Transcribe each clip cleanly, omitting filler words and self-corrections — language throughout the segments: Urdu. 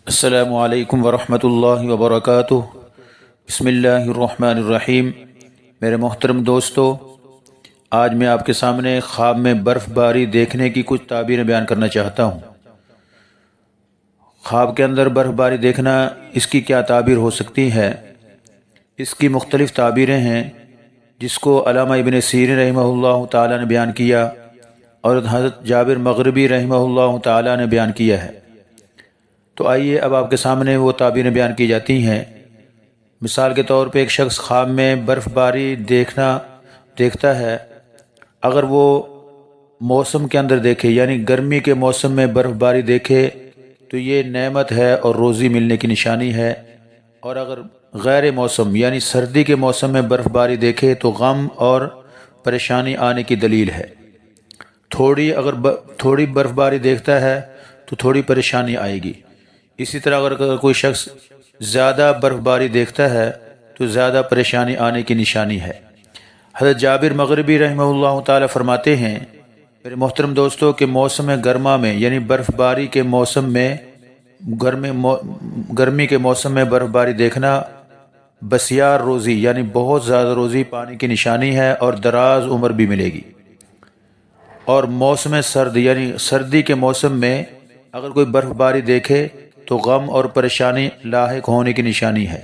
السلام علیکم ورحمۃ اللہ وبرکاتہ۔ بسم اللہ الرحمن الرحیم۔ میرے محترم دوستو، آج میں آپ کے سامنے خواب میں برف باری دیکھنے کی کچھ تعبیریں بیان کرنا چاہتا ہوں۔ خواب کے اندر برف باری دیکھنا، اس کی کیا تعبیر ہو سکتی ہے؟ اس کی مختلف تعبیریں ہیں، جس کو علامہ ابن سیرین رحمہ اللہ تعالیٰ نے بیان کیا اور حضرت جابر مغربی رحمہ اللہ تعالیٰ نے بیان کیا ہے۔ تو آئیے اب آپ کے سامنے وہ تعبیریں بیان کی جاتی ہیں۔ مثال کے طور پہ ایک شخص خواب میں برف باری دیکھتا ہے۔ اگر وہ موسم کے اندر دیکھے، یعنی گرمی کے موسم میں برف باری دیکھے تو یہ نعمت ہے اور روزی ملنے کی نشانی ہے، اور اگر غیر موسم یعنی سردی کے موسم میں برف باری دیکھے تو غم اور پریشانی آنے کی دلیل ہے۔ تھوڑی برف باری دیکھتا ہے تو تھوڑی پریشانی آئے گی۔ اسی طرح اگر کوئی شخص زیادہ برف باری دیکھتا ہے تو زیادہ پریشانی آنے کی نشانی ہے۔ حضرت جابر مغربی رحمہ اللہ تعالیٰ فرماتے ہیں، میرے محترم دوستوں، کہ موسم گرما میں یعنی برف باری کے موسم میں گرمی کے موسم میں برف باری دیکھنا بسیار روزی یعنی بہت زیادہ روزی پانے کی نشانی ہے اور دراز عمر بھی ملے گی۔ اور موسم سرد یعنی سردی کے موسم میں اگر کوئی برف باری دیکھے تو غم اور پریشانی لاحق ہونے کی نشانی ہے۔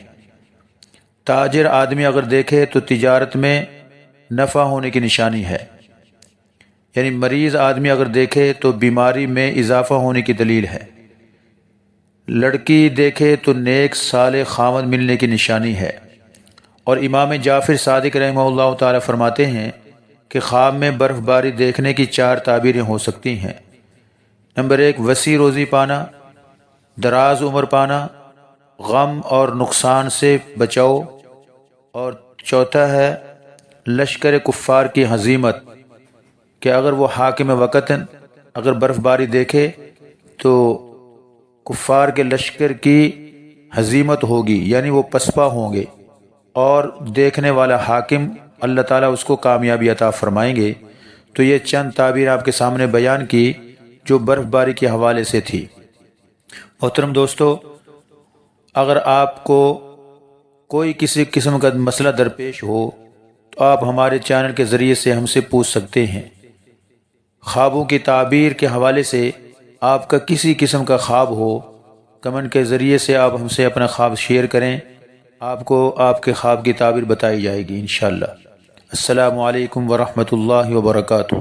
تاجر آدمی اگر دیکھے تو تجارت میں نفع ہونے کی نشانی ہے، یعنی مریض آدمی اگر دیکھے تو بیماری میں اضافہ ہونے کی دلیل ہے۔ لڑکی دیکھے تو نیک صالح خامد ملنے کی نشانی ہے۔ اور امام جعفر صادق رحمہ اللہ تعالیٰ فرماتے ہیں کہ خواب میں برف باری دیکھنے کی 4 تعبیریں ہو سکتی ہیں۔ نمبر 1، وسیع روزی پانا، دراز عمر پانا، غم اور نقصان سے بچاؤ، اور چوتھا ہے لشکر کفار کی ہزیمت، کہ اگر وہ حاکم وقت اگر برف باری دیکھے تو کفار کے لشکر کی ہزیمت ہوگی، یعنی وہ پسپا ہوں گے، اور دیکھنے والا حاکم اللہ تعالیٰ اس کو کامیابی عطا فرمائیں گے۔ تو یہ چند تعبیر آپ کے سامنے بیان کی جو برف باری کے حوالے سے تھی۔ محترم دوستو، اگر آپ کو کوئی کسی قسم کا مسئلہ درپیش ہو تو آپ ہمارے چینل کے ذریعے سے ہم سے پوچھ سکتے ہیں۔ خوابوں کی تعبیر کے حوالے سے آپ کا کسی قسم کا خواب ہو، کمنٹ کے ذریعے سے آپ ہم سے اپنا خواب شیئر کریں، آپ کو آپ کے خواب کی تعبیر بتائی جائے گی انشاءاللہ۔ السلام علیکم ورحمۃ اللہ وبرکاتہ۔